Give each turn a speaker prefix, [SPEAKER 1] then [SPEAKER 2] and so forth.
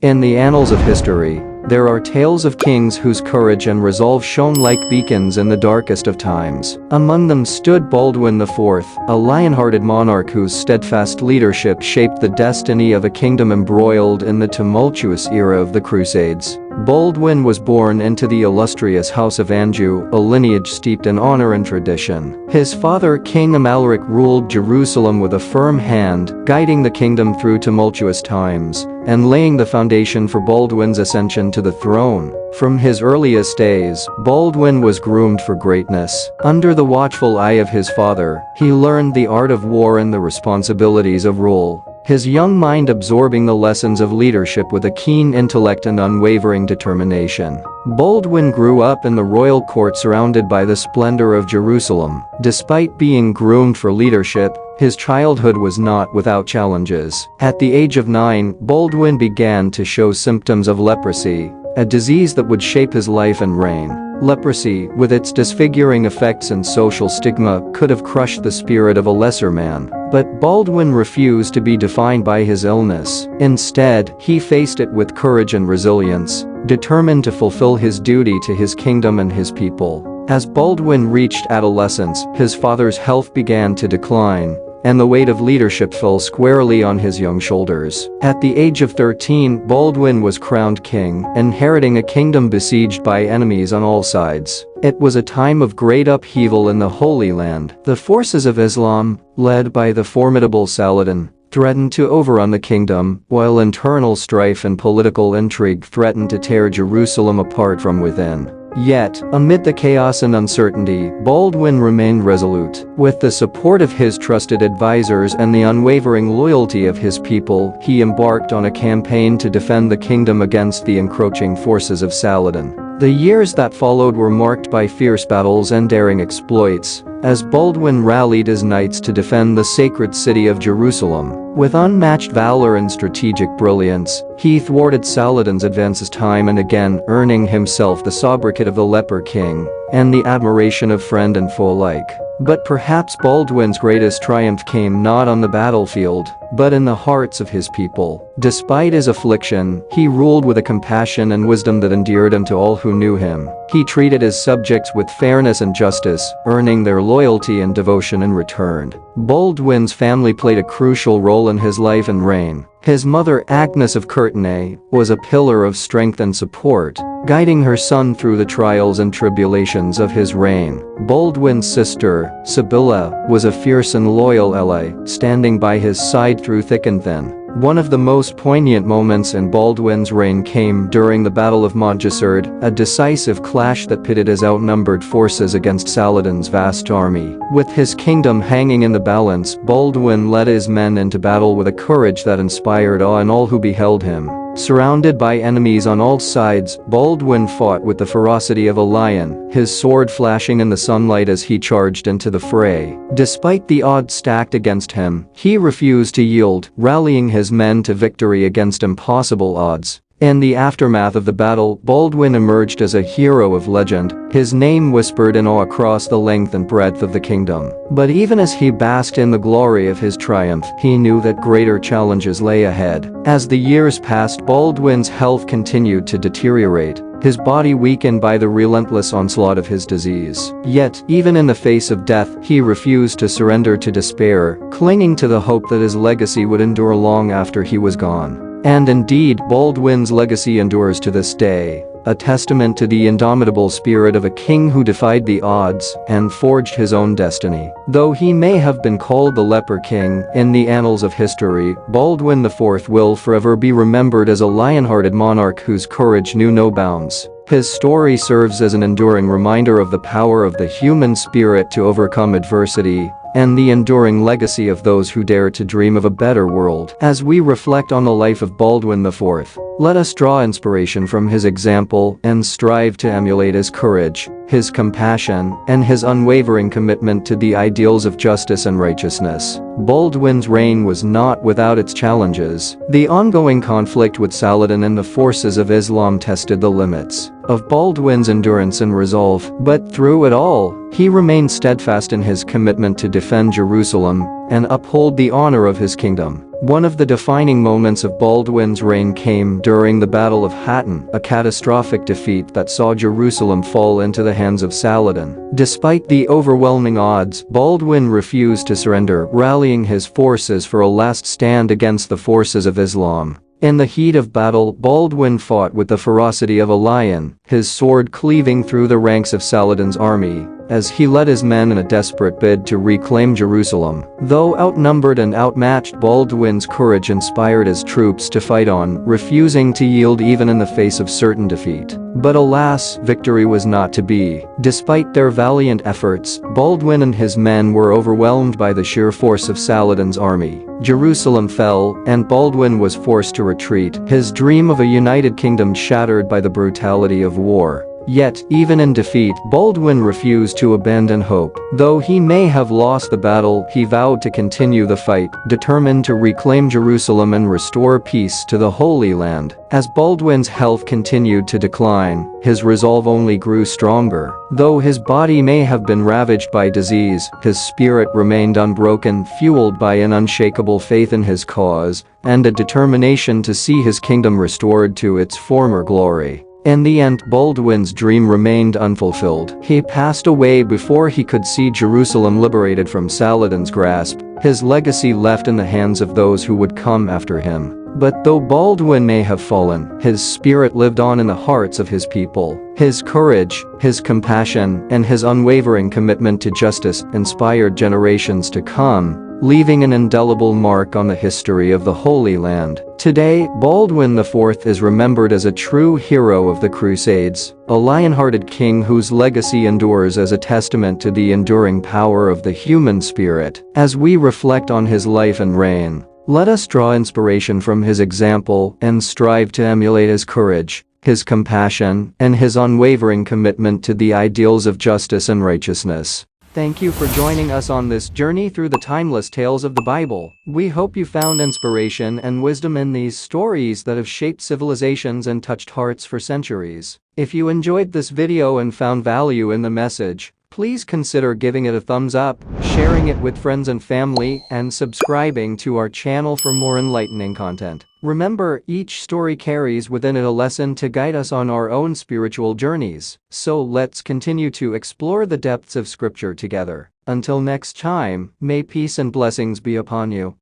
[SPEAKER 1] In the annals of history, there are tales of kings whose courage and resolve shone like beacons in the darkest of times. Among them stood Baldwin IV, a lion-hearted monarch whose steadfast leadership shaped the destiny of a kingdom embroiled in the tumultuous era of the Crusades. Baldwin was born into the illustrious House of Anjou, a lineage steeped in honor and tradition. His father, King Amalric, ruled Jerusalem with a firm hand, guiding the kingdom through tumultuous times and laying the foundation for Baldwin's ascension to the throne. From his earliest days, Baldwin was groomed for greatness. Under the watchful eye of his father, he learned the art of war and the responsibilities of rule, his young mind absorbing the lessons of leadership with a keen intellect and unwavering determination. Baldwin grew up in the royal court surrounded by the splendor of Jerusalem. Despite being groomed for leadership, his childhood was not without challenges. At the age of 9, Baldwin began to show symptoms of leprosy, a disease that would shape his life and reign. Leprosy, with its disfiguring effects and social stigma, could have crushed the spirit of a lesser man. But Baldwin refused to be defined by his illness. Instead, he faced it with courage and resilience, determined to fulfill his duty to his kingdom and his people. As Baldwin reached adolescence, his father's health began to decline, and the weight of leadership fell squarely on his young shoulders. At the age of 13, Baldwin was crowned king, inheriting a kingdom besieged by enemies on all sides. It was a time of great upheaval in the Holy Land. The forces of Islam, led by the formidable Saladin, threatened to overrun the kingdom, while internal strife and political intrigue threatened to tear Jerusalem apart from within. Yet, amid the chaos and uncertainty, Baldwin remained resolute. With the support of his trusted advisors and the unwavering loyalty of his people, he embarked on a campaign to defend the kingdom against the encroaching forces of Saladin. The years that followed were marked by fierce battles and daring exploits, as Baldwin rallied his knights to defend the sacred city of Jerusalem. With unmatched valor and strategic brilliance, he thwarted Saladin's advances time and again, earning himself the sobriquet of the Leper King and the admiration of friend and foe alike. But perhaps Baldwin's greatest triumph came not on the battlefield, but in the hearts of his people. Despite his affliction, he ruled with a compassion and wisdom that endeared him to all who knew him. He treated his subjects with fairness and justice, earning their loyalty and devotion in return. Baldwin's family played a crucial role in his life and reign. His mother, Agnes of Courtenay, was a pillar of strength and support, guiding her son through the trials and tribulations of his reign. Baldwin's sister, Sibylla, was a fierce and loyal ally, standing by his side through thick and thin. One of the most poignant moments in Baldwin's reign came during the Battle of Montgesard, a decisive clash that pitted his outnumbered forces against Saladin's vast army. With his kingdom hanging in the balance, Baldwin led his men into battle with a courage that inspired awe in all who beheld him. Surrounded by enemies on all sides, Baldwin fought with the ferocity of a lion, his sword flashing in the sunlight as he charged into the fray. Despite the odds stacked against him, he refused to yield, rallying his men to victory against impossible odds. In the aftermath of the battle, Baldwin emerged as a hero of legend, his name whispered in awe across the length and breadth of the kingdom. But even as he basked in the glory of his triumph, he knew that greater challenges lay ahead. As the years passed, Baldwin's health continued to deteriorate, his body weakened by the relentless onslaught of his disease. Yet, even in the face of death, he refused to surrender to despair, clinging to the hope that his legacy would endure long after he was gone. And indeed, Baldwin's legacy endures to this day, a testament to the indomitable spirit of a king who defied the odds and forged his own destiny. Though he may have been called the Leper King in the annals of history, Baldwin IV will forever be remembered as a lion-hearted monarch whose courage knew no bounds. His story serves as an enduring reminder of the power of the human spirit to overcome adversity and the enduring legacy of those who dare to dream of a better world. As we reflect on the life of Baldwin IV, let us draw inspiration from his example and strive to emulate his courage, his compassion, and his unwavering commitment to the ideals of justice and righteousness. Baldwin's reign was not without its challenges. The ongoing conflict with Saladin and the forces of Islam tested the limits of Baldwin's endurance and resolve, but through it all, he remained steadfast in his commitment to defend Jerusalem and uphold the honor of his kingdom. One of the defining moments of Baldwin's reign came during the Battle of Hattin, a catastrophic defeat that saw Jerusalem fall into the hands of Saladin. Despite the overwhelming odds, Baldwin refused to surrender, rallying his forces for a last stand against the forces of Islam. In the heat of battle, Baldwin fought with the ferocity of a lion, his sword cleaving through the ranks of Saladin's army, as he led his men in a desperate bid to reclaim Jerusalem. Though outnumbered and outmatched, Baldwin's courage inspired his troops to fight on, refusing to yield even in the face of certain defeat. But alas, victory was not to be. Despite their valiant efforts, Baldwin and his men were overwhelmed by the sheer force of Saladin's army. Jerusalem fell, and Baldwin was forced to retreat, his dream of a united kingdom shattered by the brutality of war. Yet, even in defeat, Baldwin refused to abandon hope. Though he may have lost the battle, he vowed to continue the fight, determined to reclaim Jerusalem and restore peace to the Holy Land. As Baldwin's health continued to decline, his resolve only grew stronger. Though his body may have been ravaged by disease, his spirit remained unbroken, fueled by an unshakable faith in his cause and a determination to see his kingdom restored to its former glory. In the end, Baldwin's dream remained unfulfilled. He passed away before he could see Jerusalem liberated from Saladin's grasp, his legacy left in the hands of those who would come after him. But though Baldwin may have fallen, his spirit lived on in the hearts of his people. His courage, his compassion, and his unwavering commitment to justice inspired generations to come, leaving an indelible mark on the history of the Holy Land. Today, Baldwin IV is remembered as a true hero of the Crusades, a lion-hearted king whose legacy endures as a testament to the enduring power of the human spirit. As we reflect on his life and reign, let us draw inspiration from his example and strive to emulate his courage, his compassion, and his unwavering commitment to the ideals of justice and righteousness. Thank you for joining us on this journey through the timeless tales of the Bible. We hope you found inspiration and wisdom in these stories that have shaped civilizations and touched hearts for centuries. If you enjoyed this video and found value in the message, please consider giving it a thumbs up, sharing it with friends and family, and subscribing to our channel for more enlightening content. Remember, each story carries within it a lesson to guide us on our own spiritual journeys. So let's continue to explore the depths of Scripture together. Until next time, may peace and blessings be upon you.